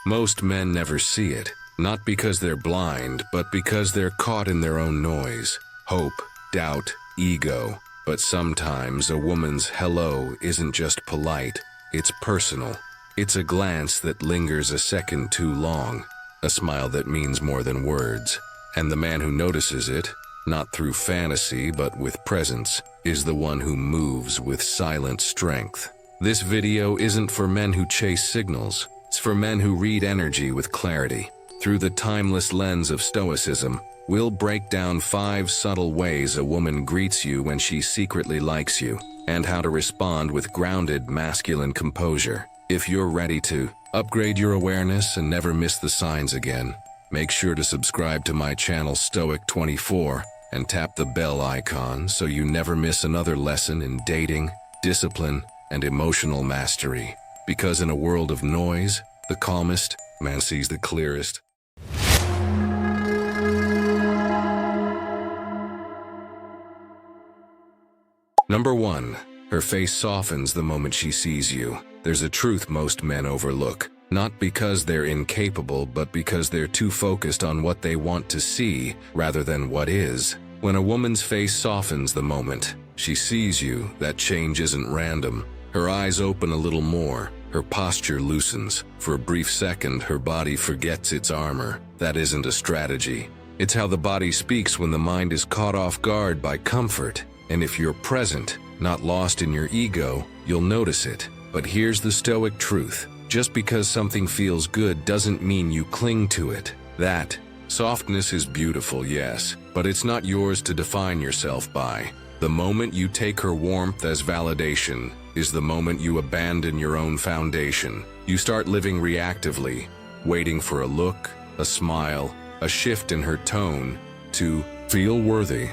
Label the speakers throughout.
Speaker 1: Most men never see it, not because they're blind, but because they're caught in their own noise. Hope, doubt, ego. But sometimes a woman's hello isn't just polite, it's personal. It's a glance that lingers a second too long, a smile that means more than words. And the man who notices it, not through fantasy but with presence, is the one who moves with silent strength. This video isn't for men who chase signals, it's for men who read energy with clarity. Through the timeless lens of Stoicism, we'll break down 5 subtle ways a woman greets you when she secretly likes you, and how to respond with grounded masculine composure. If you're ready to upgrade your awareness and never miss the signs again, make sure to subscribe to my channel Stoic24 and tap the bell icon so you never miss another lesson in dating, discipline, and emotional mastery. Because in a world of noise, the calmest man sees the clearest. Number 1. Her face softens the moment she sees you. There's a truth most men overlook, not because they're incapable, but because they're too focused on what they want to see rather than what is. When a woman's face softens the moment she sees you, that change isn't random. Her eyes open a little more, her posture loosens. For a brief second, her body forgets its armor. That isn't a strategy. It's how the body speaks when the mind is caught off guard by comfort. And if you're present, not lost in your ego, you'll notice it. But here's the Stoic truth. Just because something feels good doesn't mean you cling to it. That softness is beautiful, yes, but it's not yours to define yourself by. The moment you take her warmth as validation is the moment you abandon your own foundation. You start living reactively, waiting for a look, a smile, a shift in her tone to feel worthy.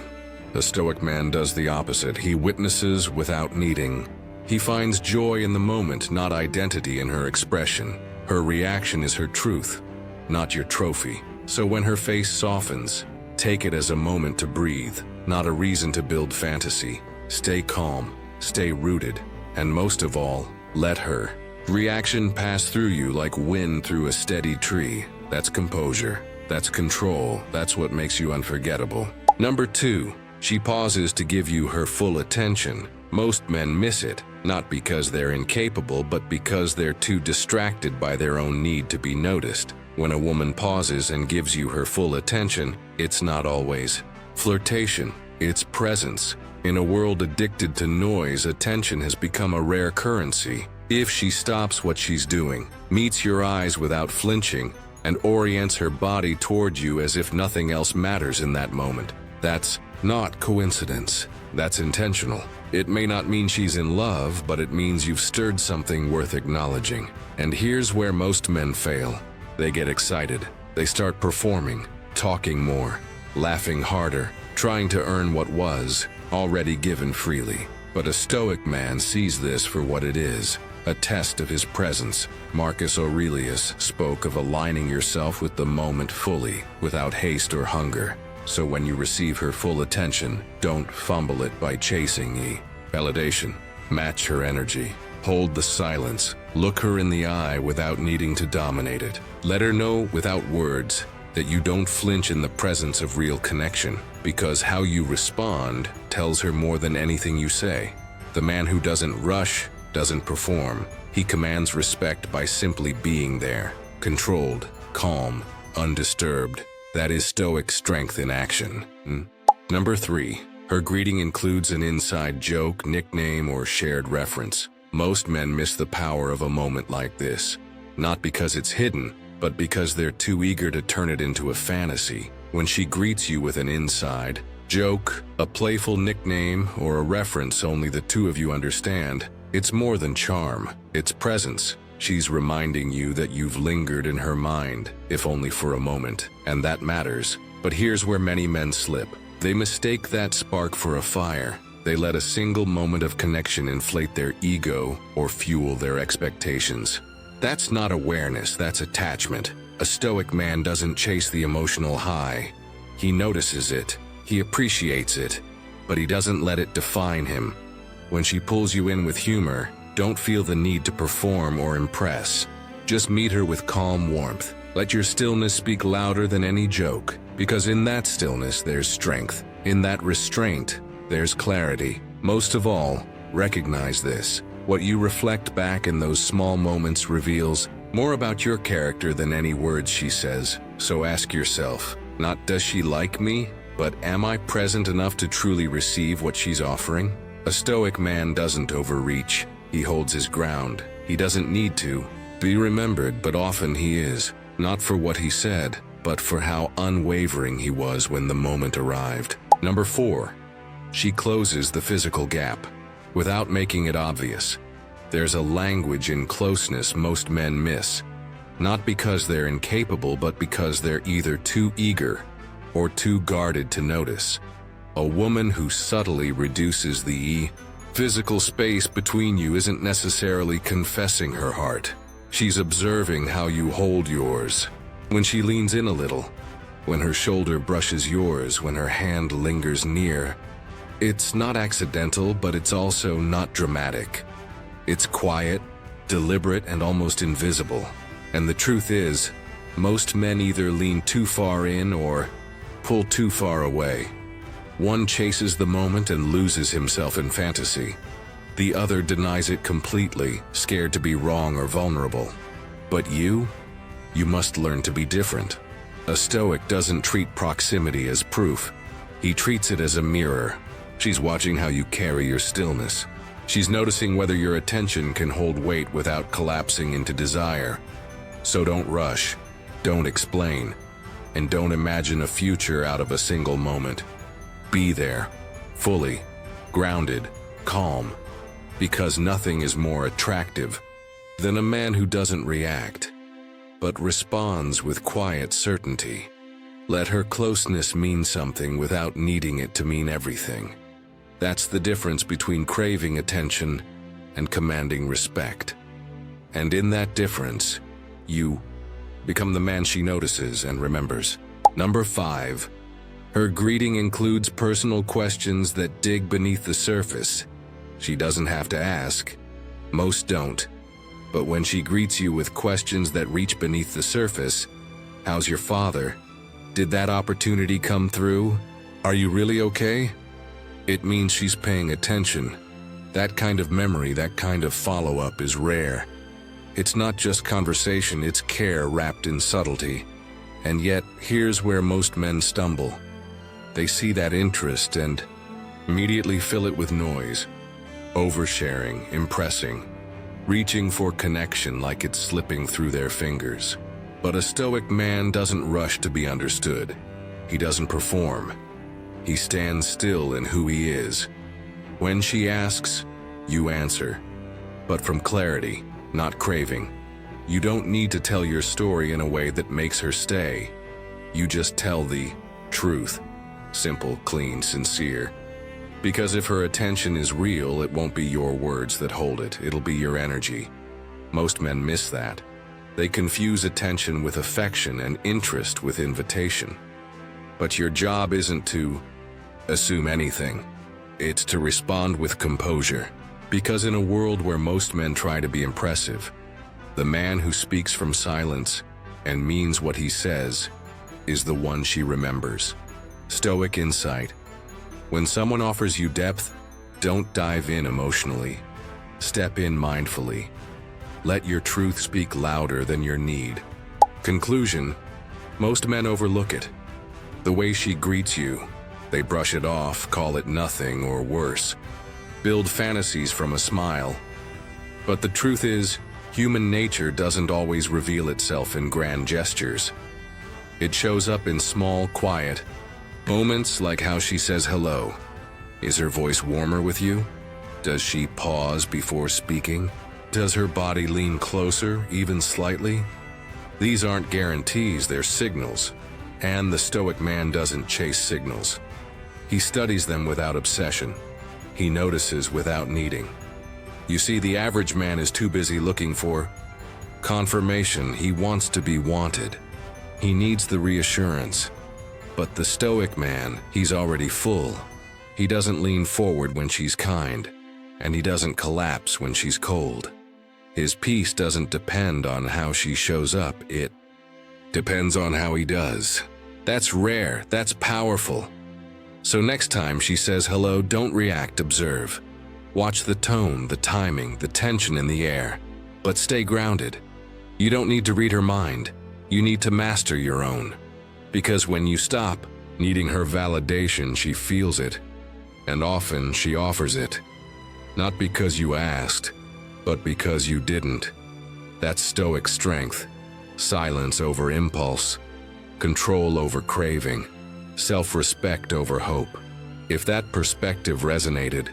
Speaker 1: The Stoic man does the opposite. He witnesses without needing. He finds joy in the moment, not identity in her expression. Her reaction is her truth, not your trophy. So when her face softens, take it as a moment to breathe, not a reason to build fantasy. Stay calm, stay rooted, and most of all, let her reaction pass through you like wind through a steady tree. That's composure, that's control, that's what makes you unforgettable. Number 2. She pauses to give you her full attention. Most men miss it, not because they're incapable, but because they're too distracted by their own need to be noticed. When a woman pauses and gives you her full attention, it's not always flirtation, it's presence. In a world addicted to noise, attention has become a rare currency. If she stops what she's doing, meets your eyes without flinching, and orients her body toward you as if nothing else matters in that moment, that's not coincidence, that's intentional. It may not mean she's in love, but it means you've stirred something worth acknowledging. And here's where most men fail. They get excited. They start performing, talking more, laughing harder, trying to earn what was already given freely. But a Stoic man sees this for what it is, a test of his presence. Marcus Aurelius spoke of aligning yourself with the moment fully, without haste or hunger. So when you receive her full attention, don't fumble it by chasing validation. Match her energy. Hold the silence. Look her in the eye without needing to dominate it. Let her know without words that you don't flinch in the presence of real connection, because how you respond tells her more than anything you say. The man who doesn't rush doesn't perform. He commands respect by simply being there, controlled, calm, undisturbed. That is Stoic strength in action. Number 3. Her greeting includes an inside joke, nickname, or shared reference. Most men miss the power of a moment like this, not because it's hidden, but because they're too eager to turn it into a fantasy. When she greets you with an inside joke, a playful nickname, or a reference only the two of you understand, it's more than charm, it's presence. She's reminding you that you've lingered in her mind, if only for a moment, and that matters. But here's where many men slip. They mistake that spark for a fire. They let a single moment of connection inflate their ego or fuel their expectations. That's not awareness, that's attachment. A Stoic man doesn't chase the emotional high. He notices it, he appreciates it, but he doesn't let it define him. When she pulls you in with humor, don't feel the need to perform or impress. Just meet her with calm warmth. Let your stillness speak louder than any joke, because in that stillness there's strength. In that restraint, there's clarity. Most of all, recognize this. What you reflect back in those small moments reveals more about your character than any words she says. So ask yourself, not does she like me, but am I present enough to truly receive what she's offering? A Stoic man doesn't overreach. He holds his ground. He doesn't need to be remembered, but often he is. Not for what he said, but for how unwavering he was when the moment arrived. Number 4. She closes the physical gap without making it obvious. There's a language in closeness most men miss, not because they're incapable, but because they're either too eager or too guarded to notice. A woman who subtly reduces the physical space between you isn't necessarily confessing her heart. She's observing how you hold yours. When she leans in a little, when her shoulder brushes yours, when her hand lingers near, it's not accidental, but it's also not dramatic. It's quiet, deliberate, and almost invisible. And the truth is, most men either lean too far in or pull too far away. One chases the moment and loses himself in fantasy. The other denies it completely, scared to be wrong or vulnerable. But you must learn to be different. A Stoic doesn't treat proximity as proof. He treats it as a mirror. She's watching how you carry your stillness. She's noticing whether your attention can hold weight without collapsing into desire. So don't rush, don't explain, and don't imagine a future out of a single moment. Be there, fully, grounded, calm, because nothing is more attractive than a man who doesn't react, but responds with quiet certainty. Let her closeness mean something without needing it to mean everything. That's the difference between craving attention and commanding respect. And in that difference, you become the man she notices and remembers. Number 5. Her greeting includes personal questions that dig beneath the surface. She doesn't have to ask. Most don't. But when she greets you with questions that reach beneath the surface, how's your father? Did that opportunity come through? Are you really okay? It means she's paying attention. That kind of memory, that kind of follow-up is rare. It's not just conversation, it's care wrapped in subtlety. And yet, here's where most men stumble. They see that interest and immediately fill it with noise. Oversharing, impressing, reaching for connection like it's slipping through their fingers. But a Stoic man doesn't rush to be understood. He doesn't perform. He stands still in who he is. When she asks, you answer. But from clarity, not craving. You don't need to tell your story in a way that makes her stay. You just tell the truth. Simple, clean, sincere. Because if her attention is real, it won't be your words that hold it, it'll be your energy. Most men miss that. They confuse attention with affection and interest with invitation. But your job isn't to assume anything. It's to respond with composure. Because in a world where most men try to be impressive, the man who speaks from silence and means what he says is the one she remembers. Stoic insight. When someone offers you depth, don't dive in emotionally. Step in mindfully. Let your truth speak louder than your need. Conclusion: most men overlook it. The way she greets you, they brush it off, call it nothing or worse. Build fantasies from a smile. But the truth is, human nature doesn't always reveal itself in grand gestures. It shows up in small, quiet moments, like how she says hello. Is her voice warmer with you? Does she pause before speaking? Does her body lean closer, even slightly? These aren't guarantees, they're signals. And the Stoic man doesn't chase signals. He studies them without obsession. He notices without needing. You see, the average man is too busy looking for confirmation. He wants to be wanted. He needs the reassurance. But the Stoic man, he's already full. He doesn't lean forward when she's kind, and he doesn't collapse when she's cold. His peace doesn't depend on how she shows up, it depends on how he does. That's rare, that's powerful. So next time she says hello, don't react, observe. Watch the tone, the timing, the tension in the air. But stay grounded. You don't need to read her mind. You need to master your own. Because when you stop needing her validation, she feels it. And often she offers it. Not because you asked, but because you didn't. That's Stoic strength. Silence over impulse. Control over craving. Self-respect over hope. If that perspective resonated,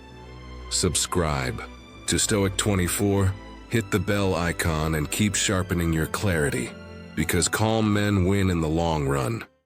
Speaker 1: subscribe to Stoic 24, hit the bell icon and keep sharpening your clarity, because calm men win in the long run.